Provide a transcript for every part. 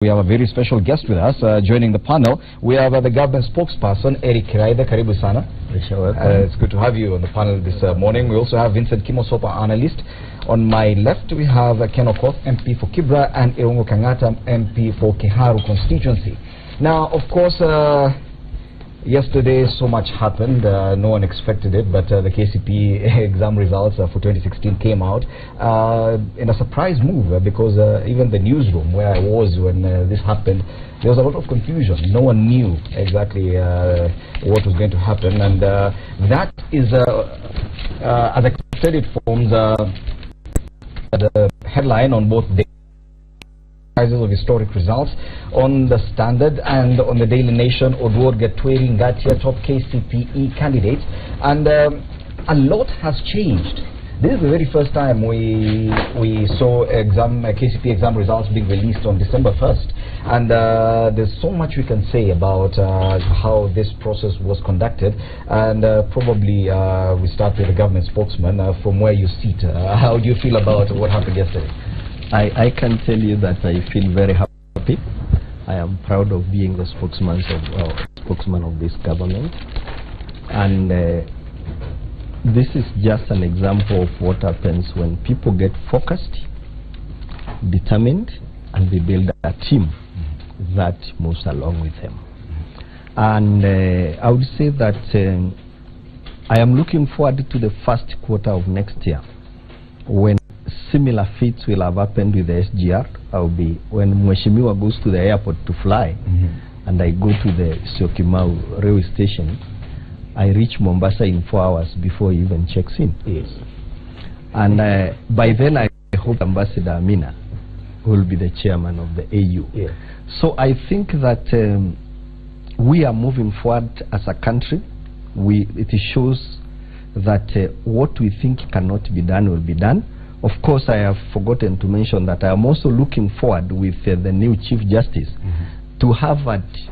We have a very special guest with us joining the panel. We have the government spokesperson, Eric Raida. Karibu sana. It's good to have you on the panel this morning. We also have Vincent Kimosopa, analyst. On my left, we have Ken Okoth, MP for Kibra, and Irungu Kangata, MP for Kiharu constituency. Now, of course, yesterday so much happened. No one expected it, but the KCPE exam results for 2016 came out in a surprise move because even the newsroom where I was when this happened, there was a lot of confusion. No one knew exactly what was going to happen, and that is, as expected, it forms the headline on both days of historic results on the Standard and on the Daily Nation. Odwor Gatweri Ngatia, top KCPE candidates, and a lot has changed. This is the very first time we saw KCPE exam results being released on December 1st, and there's so much we can say about how this process was conducted, and probably we start with the government spokesman from where you sit. How do you feel about what happened yesterday? I can tell you that I feel very happy. I am proud of being the spokesman of this government, and this is just an example of what happens when people get focused, determined, and they build a team that moves along with them. And I would say that I am looking forward to the first quarter of next year, when similar feats will have happened with the SGR. I'll be, when Mweshimiwa goes to the airport to fly, and I go to the Syokimau railway station, I reach Mombasa in 4 hours before he even checks in. Yes. And by then I hope Ambassador Amina will be the chairman of the AU. Yeah. So I think that we are moving forward as a country. It shows that what we think cannot be done will be done. Of course, I have forgotten to mention that I am also looking forward with the new Chief Justice to have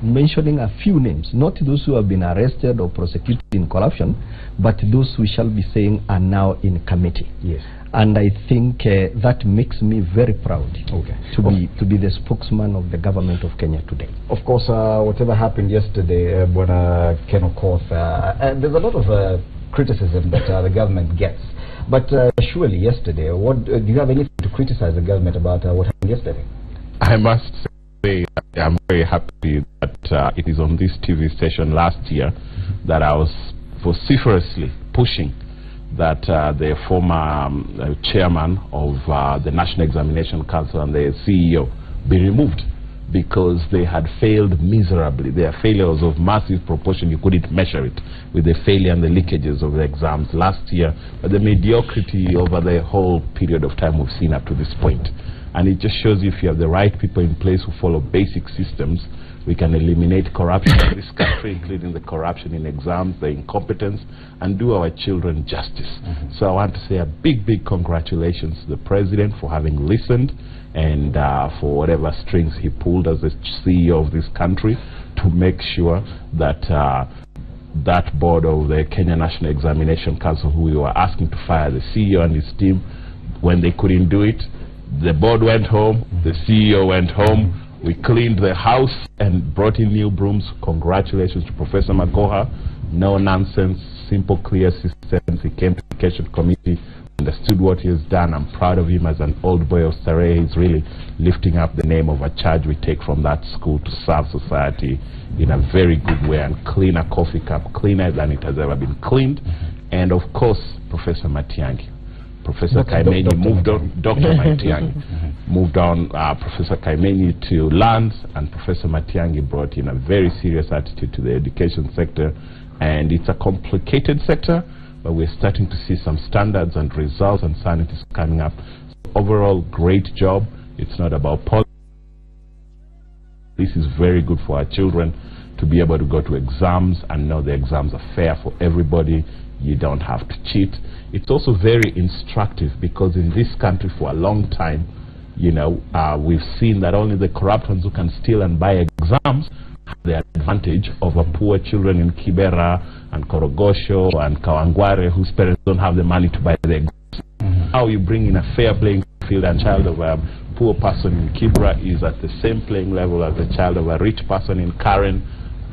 mentioning a few names, not those who have been arrested or prosecuted in corruption, but those we shall be saying are now in committee. Yes. And I think that makes me very proud to be the spokesman of the government of Kenya today. Of course, whatever happened yesterday, when Ken Okoth, there's a lot of criticism that the government gets. But surely yesterday, do you have anything to criticize the government about what happened yesterday? I must say I'm very happy that it is on this TV station last year that I was vociferously pushing that the former chairman of the National Examination Council and the CEO be removed, because they had failed miserably. Their failure was of massive proportion. You couldn't measure it with the failure and the leakages of the exams last year, but the mediocrity over the whole period of time we've seen up to this point. And it just shows you, if you have the right people in place who follow basic systems, we can eliminate corruption in this country, including the corruption in exams, the incompetence, and do our children justice. So I want to say a big, big congratulations to the president for having listened, and for whatever strings he pulled as the CEO of this country to make sure that that board of the Kenya National Examination Council, who we were asking to fire the CEO and his team, when they couldn't do it, the board went home, the CEO went home, we cleaned the house and brought in new brooms. Congratulations to Professor Magoha. No nonsense, simple, clear systems. He came to the Education Committee, understood what he has done. I'm proud of him as an old boy of Sarai. He's really lifting up the name of a charge we take from that school to serve society in a very good way and clean a coffee cup, cleaner than it has ever been cleaned. And of course, Professor Matiang'i. Professor Kaimenyi moved on, Dr. Matiang'i moved on, Professor Kaimenyi to lands, and Professor Matiang'i brought in a very serious attitude to the education sector. And it's a complicated sector, but we're starting to see some standards and results and sanities coming up. So overall, great job. It's not about policy. This is very good for our children to be able to go to exams and know the exams are fair for everybody. You don't have to cheat. It's also very instructive, because in this country for a long time, you know, we've seen that only the corrupt ones who can steal and buy exams have the advantage over poor children in Kibera and Korogosho and Kawangware, whose parents don't have the money to buy the exams. How you bring in a fair playing field and child of poor person in Kibra is at the same playing level as the child of a rich person in Karen.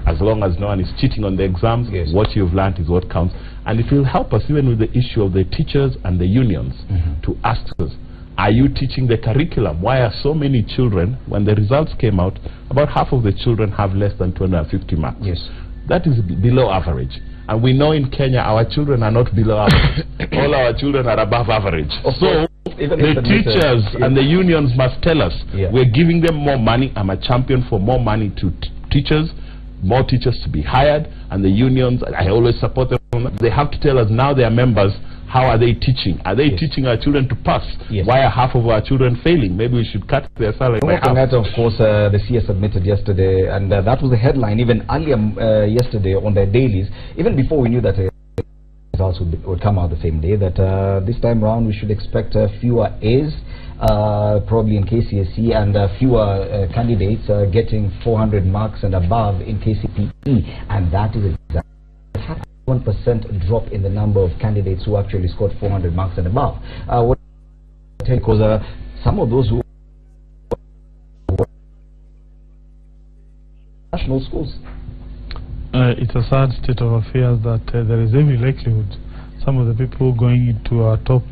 As long as no one is cheating on the exams, what you've learned is what counts. And it will help us even with the issue of the teachers and the unions to ask us, are you teaching the curriculum? Why are so many children, when the results came out, about half of the children have less than 250 marks? That is below average. And we know in Kenya our children are not below average. All our children are above average. So the teachers and the unions must tell us, we're giving them more money. I'm a champion for more money to teachers, more teachers to be hired, and the unions, I always support them. They have to tell us now, their members, how are they teaching? Are they teaching our children to pass? Why are half of our children failing? Maybe we should cut their salary by half. That, of course, the CS submitted yesterday, and that was the headline even earlier yesterday on their dailies, even before we knew that results would come out the same day, that this time around we should expect fewer A's, probably in KCSE, and fewer candidates getting 400 marks and above in KCPE, and that is exactly 1% drop in the number of candidates who actually scored 400 marks and above. Because some of those who national schools. It's a sad state of affairs that there is every likelihood some of the people going into our top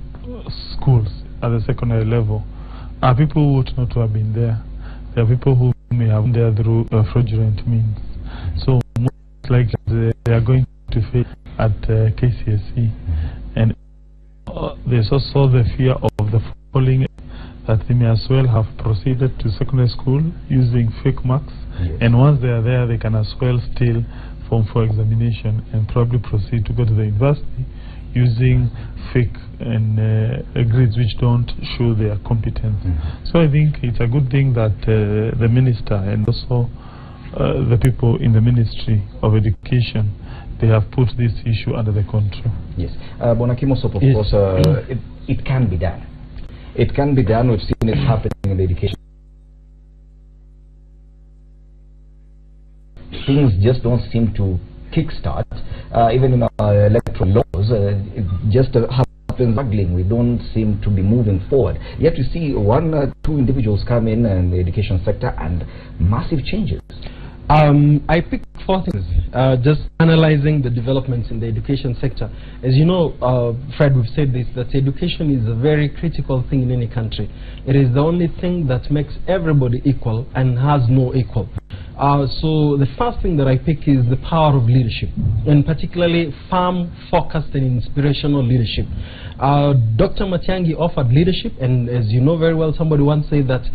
schools at the secondary level are people who ought not to have been there. There are people who may have been there through fraudulent means. So most likely they are going to fail at KCSE, and there's also the fear of the falling, that they may as well have proceeded to secondary school using fake marks, and once they are there they can as well steal Form 4 examination and probably proceed to go to the university using fake and grades which don't show their competence. So I think it's a good thing that the minister and also the people in the Ministry of Education, they have put this issue under the control. Yes. Bonakimosop, of course, it can be done. It can be done. We've seen it happening in the education. Things just don't seem to kickstart. Even in our electoral laws, it just happens struggling. We don't seem to be moving forward. Yet you see one, two individuals come in the education sector and massive changes. I picked four things, just analyzing the developments in the education sector. As you know, Fred, we've said this, that education is a very critical thing in any country. It is the only thing that makes everybody equal and has no equal. So the first thing that I pick is the power of leadership, and particularly firm, focused and inspirational leadership. Dr. Matiang'i offered leadership, and as you know very well, somebody once said that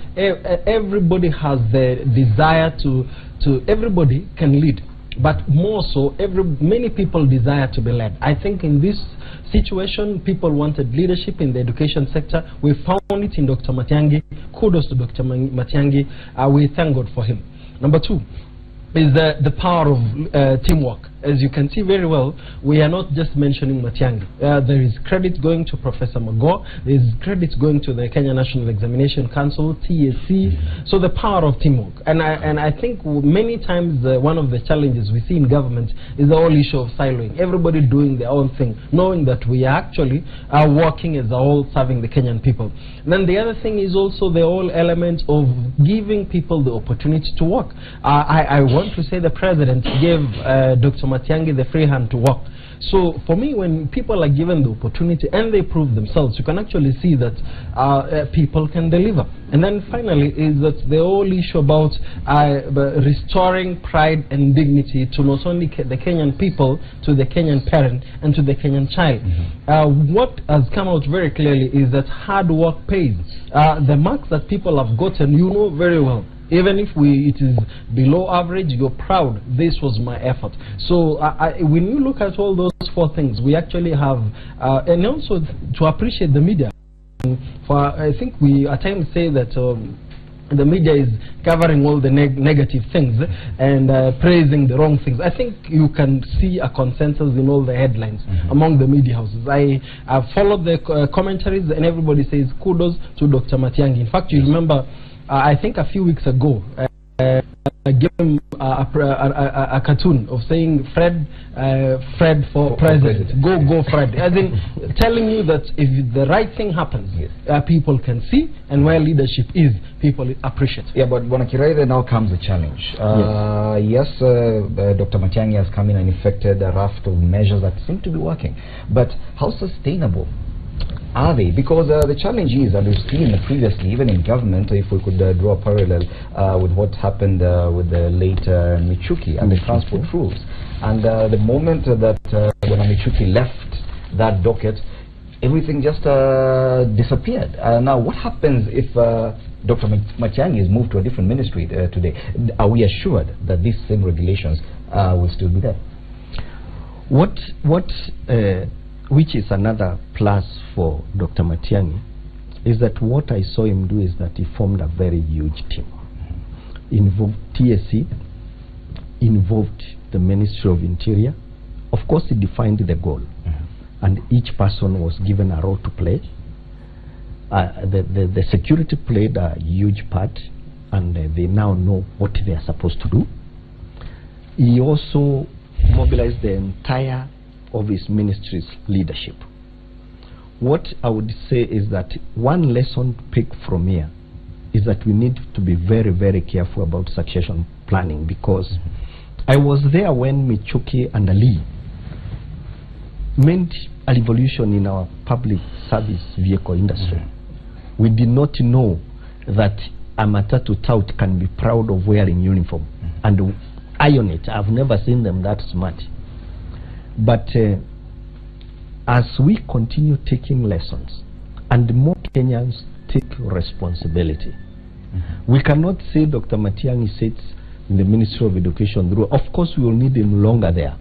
everybody has the desire to everybody can lead, but more so, many people desire to be led. I think in this situation, people wanted leadership in the education sector. We found it in Dr. Matiang'i. Kudos to Dr. Matiang'i. We thank God for him. Number two is the power of teamwork. As you can see very well, we are not just mentioning Matiang'i. There is credit going to Professor Mago. There is credit going to the Kenya National Examination Council, TSC. So the power of teamwork. And I think many times one of the challenges we see in government is the whole issue of siloing. Everybody doing their own thing, knowing that we are actually working as a whole, serving the Kenyan people. And then the other thing is also the whole element of giving people the opportunity to work. I want to say the president gave Dr. Matiang'i the free hand to work. So for me, when people are given the opportunity and they prove themselves, you can actually see that people can deliver. And then finally is that the whole issue about restoring pride and dignity to not only the Kenyan people, to the Kenyan parent and to the Kenyan child. What has come out very clearly is that hard work pays. The marks that people have gotten, you know very well. Even if it is below average, you're proud. This was my effort. So when you look at all those four things, we actually have, and also to appreciate the media. For I think we at times say that the media is covering all the negative things and praising the wrong things. I think you can see a consensus in all the headlines among the media houses. I followed the commentaries, and everybody says kudos to Dr. Matiang'i. In fact, you remember, I think a few weeks ago, give him a cartoon of saying Fred for president. Go Fred. As in telling you that if the right thing happens, people can see, and where leadership is, people appreciate. Yeah, but Bonakiraide, now comes the challenge. Yes, Dr. Matiang'i has come in and effected a raft of measures that seem to be working. But how sustainable are they? Because the challenge is, and we've seen previously, even in government, if we could draw a parallel with what happened with the late Michuki and the transport rules. And the moment that when Michuki left that docket, everything just disappeared. Now, what happens if Dr. Matiang'i is moved to a different ministry today? Are we assured that these same regulations will still be there? Which is another plus for Dr. Matiang'i, is that what I saw him do is that he formed a very huge team. Involved TSC, involved the Ministry of Interior. Of course, he defined the goal, and each person was given a role to play. The security played a huge part, and they now know what they are supposed to do. He also mobilized the entire of his ministry's leadership. What I would say is that one lesson to pick from here is that we need to be very, very careful about succession planning, because I was there when Michuki and Ali made a revolution in our public service vehicle industry. We did not know that a Matatu tout can be proud of wearing uniform and iron it. I've never seen them that smart. But as we continue taking lessons and more Kenyans take responsibility, we cannot say Dr. Matiang'i sits in the Ministry of Education. Of course, we will need him longer there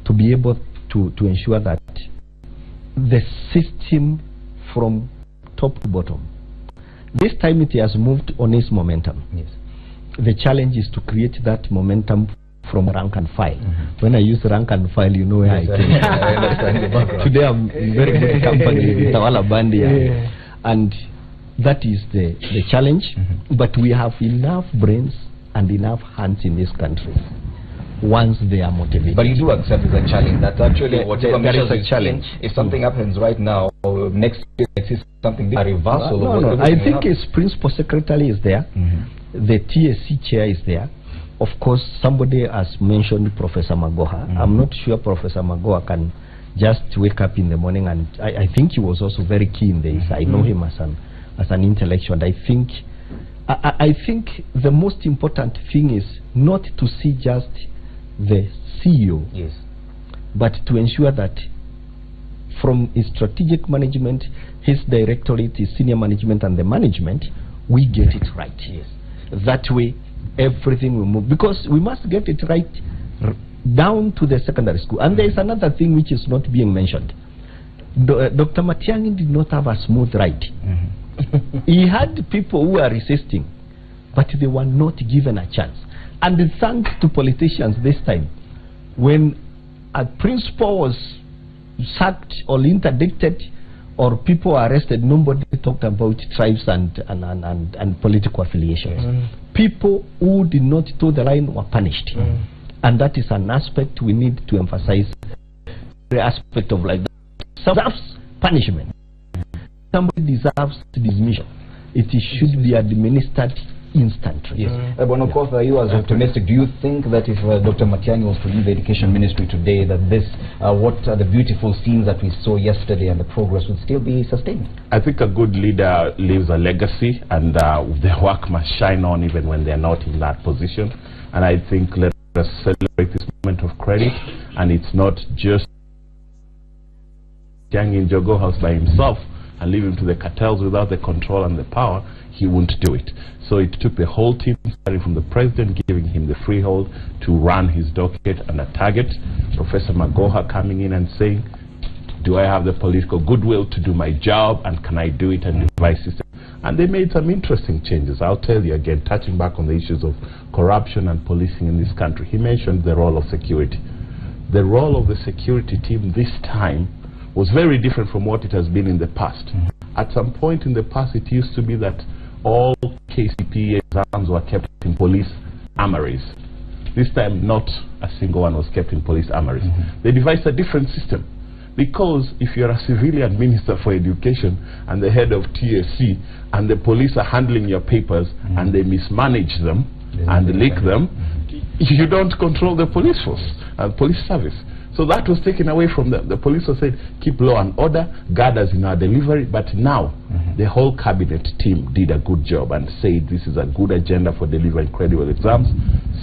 to be able to ensure that the system from top to bottom, this time it has moved on its momentum. Yes. The challenge is to create that momentum from rank and file. When I use rank and file, you know where I came. I understand the background. Today I'm in very good company with Tawala Bandia, and that is the challenge. But we have enough brains and enough hands in this country once they are motivated. But you do accept the challenge that actually whatever there is measures a challenge. If something happens right now, or next year it's something a reversal. No, I think his principal secretary is there. The TSC chair is there. Of course, somebody has mentioned Professor Magoha. I'm not sure Professor Magoha can just wake up in the morning, and I think he was also very keen in this. I know him as an intellectual. I think the most important thing is not to see just the CEO, but to ensure that from his strategic management, his directorate, his senior management, and the management, we get it right. That way, everything will move, because we must get it right down to the secondary school. And there is another thing which is not being mentioned. Dr. Matiang'i did not have a smooth ride. He had people who are resisting, but they were not given a chance. And thanks to politicians this time, when a principal was sacked or interdicted or people are arrested, nobody talked about tribes and political affiliations. People who did not toe the line were punished. And that is an aspect we need to emphasize. The aspect of like that deserves punishment. Somebody deserves dismissal. It should be administered instantly. But of course, you as optimistic, do you think that if Dr. Matiang'i was to leave the education ministry today, that this, what the beautiful scenes that we saw yesterday and the progress would still be sustained? I think a good leader leaves a legacy, and their work must shine on even when they're not in that position. And I think let us celebrate this moment of credit, and it's not just Matiang'i in Jogo House by himself and leave him to the cartels without the control and the power. He won't do it. So it took the whole team, starting from the president, giving him the freehold to run his docket and a target. Professor Magoha coming in and saying, do I have the political goodwill to do my job, and can I do it, and devise system? And they made some interesting changes. I'll tell you again, touching back on the issues of corruption and policing in this country. He mentioned the role of security. The role of the security team this time was very different from what it has been in the past. At some point in the past, it used to be that all KCPE exams were kept in police armories. This time, not a single one was kept in police armories. They devised a different system. Because if you're a civilian minister for education and the head of TSC and the police are handling your papers and they mismanage them and leak them, you don't control the police force and police service. So that was taken away from them. The police was said, keep law and order, guard us in our delivery. But now, the whole cabinet team did a good job and said this is a good agenda for delivering credible exams.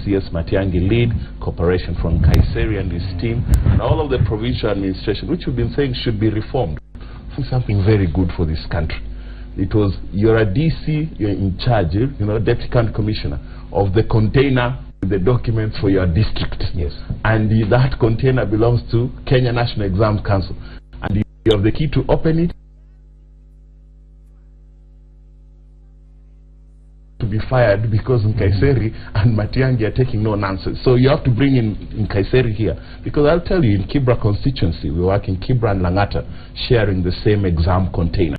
CS Matiang'i lead, cooperation from Kaiseri and his team, and all of the provincial administration, which we've been saying should be reformed, for something very good for this country. It was, you're a DC, you're in charge, you know, Deputy County Commissioner, of the container, the documents for your district. Yes. And that container belongs to Kenya National Exam Council. And you have the key to open it, to be fired because Kaiseri and Matiang'i are taking no nonsense. So you have to bring in Kaiseri here. Because I'll tell you, in Kibra constituency, we work in Kibra and Langata, sharing the same exam container.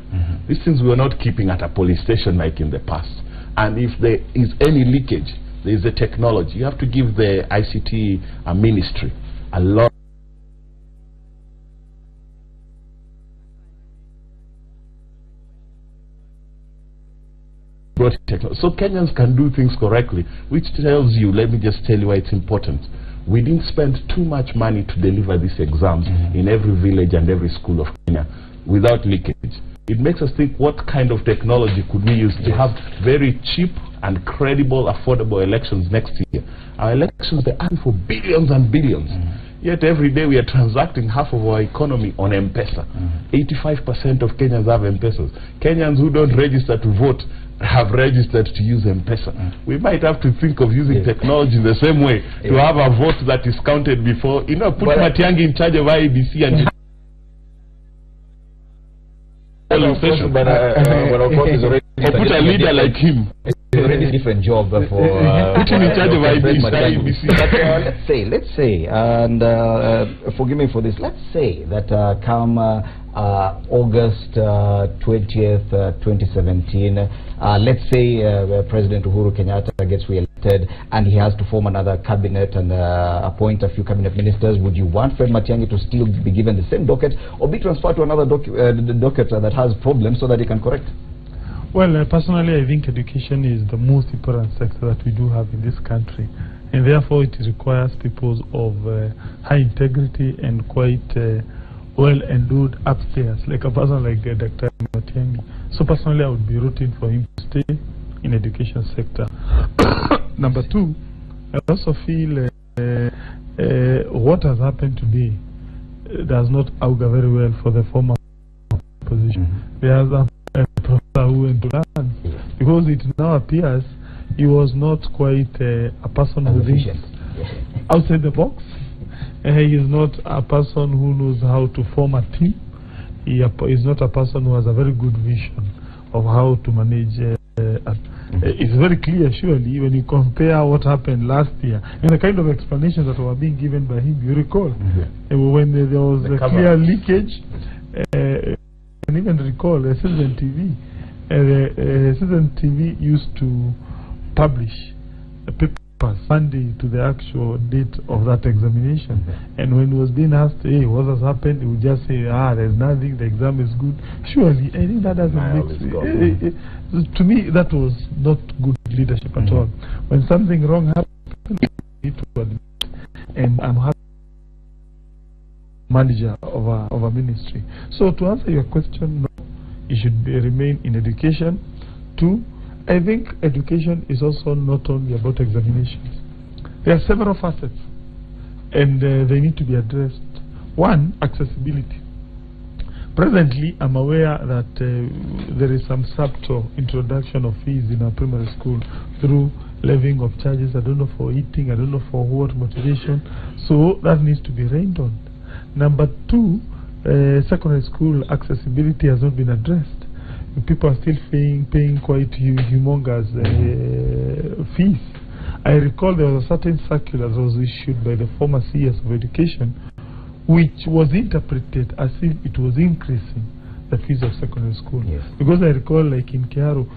These things we were not keeping at a police station like in the past. And if there is any leakage, there is a technology. You have to give the ICT ministry a lot. So Kenyans can do things correctly, which tells you, let me just tell you why it's important. We didn't spend too much money to deliver these exams in every village and every school of Kenya without leakage. It makes us think, what kind of technology could we use to have very cheap and credible, affordable elections next year? Our elections, they're asking for billions and billions. Yet every day we are transacting half of our economy on M-Pesa. 85% of Kenyans have M-Pesas. Kenyans who don't register to vote have registered to use M-Pesa. We might have to think of using technology in the same way to have a vote that is counted before, you know, put Matiang'i in charge of IEBC and but of course is already or put a leader like him. It's already a different job for put him in charge of IEBC. But let's say, and forgive me for this, let's say that come August 20th, 2017, let's say President Uhuru Kenyatta gets re-elected and he has to form another cabinet and appoint a few cabinet ministers. Would you want Fred Matiang'i to still be given the same docket or be transferred to another docket that has problems so that he can correct? Well, personally, I think education is the most important sector that we do have in this country, and therefore it requires people of high integrity and quite well-endowed upstairs, like a person like Dr. Matiang'i. So personally, I would be rooting for him to stay in education sector. Number two, I also feel what has happened today does not augur very well for the former position. There's a professor who went to learn, because it now appears he was not quite a person who thinks outside the box. He is not a person who knows how to form a team. He is not a person who has a very good vision of how to manage. It's very clear, surely, when you compare what happened last year and the kind of explanations that were being given by him. You recall when there was a clear leakage. And even recall Citizen TV. Citizen TV used to publish a paper Sunday to the actual date of that examination, and when he was being asked, hey, what has happened, he would just say, there's nothing, the exam is good. Surely, I think that doesn't make sense. To me, that was not good leadership at all. When something wrong happens, you need to admit. And I'm happy manager of a ministry. So to answer your question, no, it should remain in education. Two, I think education is also not only about examinations. There are several facets and they need to be addressed. One, accessibility. Presently, I'm aware that there is some subtle introduction of fees in our primary school through levying of charges. I don't know for eating, I don't know for what motivation. So that needs to be reined on. Number two, secondary school accessibility has not been addressed. People are still paying quite humongous fees. I recall there was a certain circular that was issued by the former CS of education, which was interpreted as if it was increasing the fees of secondary school. Because I recall, like in Kiaru,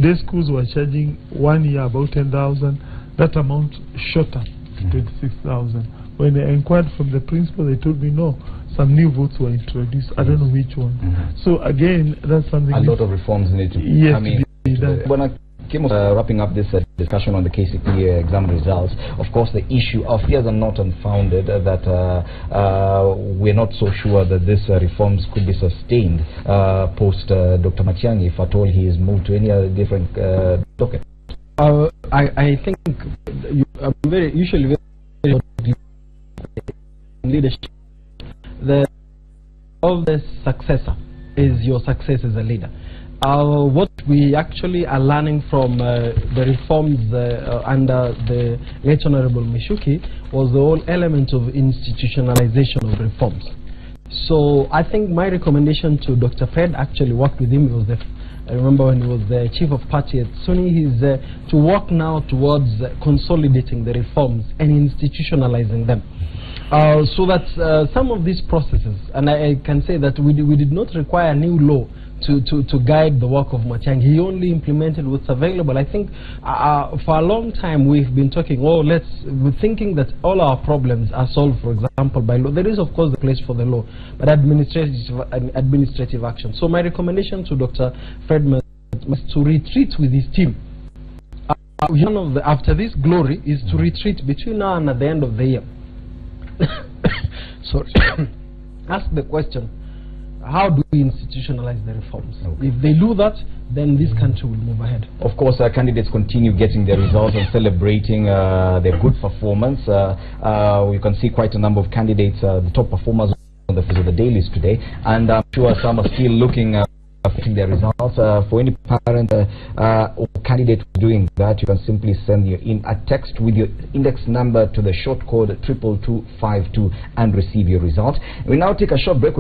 day schools were charging 1 year about 10,000. that amount shorter to 26,000. When I inquired from the principal, they told me no, some new votes were introduced. I don't know which one. So again, that's something. A lot of reforms need to be done. Wrapping up this discussion on the KCPE exam results, of course the issue of fears are not unfounded that we're not so sure that these reforms could be sustained post Dr. Matiang'i, if at all he is moved to any other different docket. I think I'm usually very leadership. Of the successor is your success as a leader. What we actually are learning from the reforms under the late Honorable Mishuki was the whole element of institutionalization of reforms. So I think my recommendation to Dr. Fred, actually worked with him, was I remember when he was the chief of party at SUNY, is to work now towards consolidating the reforms and institutionalizing them. So that some of these processes, and I can say that we did not require a new law to guide the work of Matiang'i. He only implemented what's available. I think for a long time we've been talking, we're thinking that all our problems are solved, for example, by law. There is of course the place for the law, but administrative action. So my recommendation to Dr. Fred was to retreat with his team. After this glory is to retreat between now and at the end of the year. Sorry. Ask the question, how do we institutionalize the reforms? If they do that, then this country will move ahead. Of course, candidates continue getting their results and celebrating their good performance. We can see quite a number of candidates, the top performers on the dailies today, and I'm sure some are still looking getting their results. For any parent or candidate doing that, you can simply send in a text with your index number to the short code 22252 and receive your result. We now take a short break.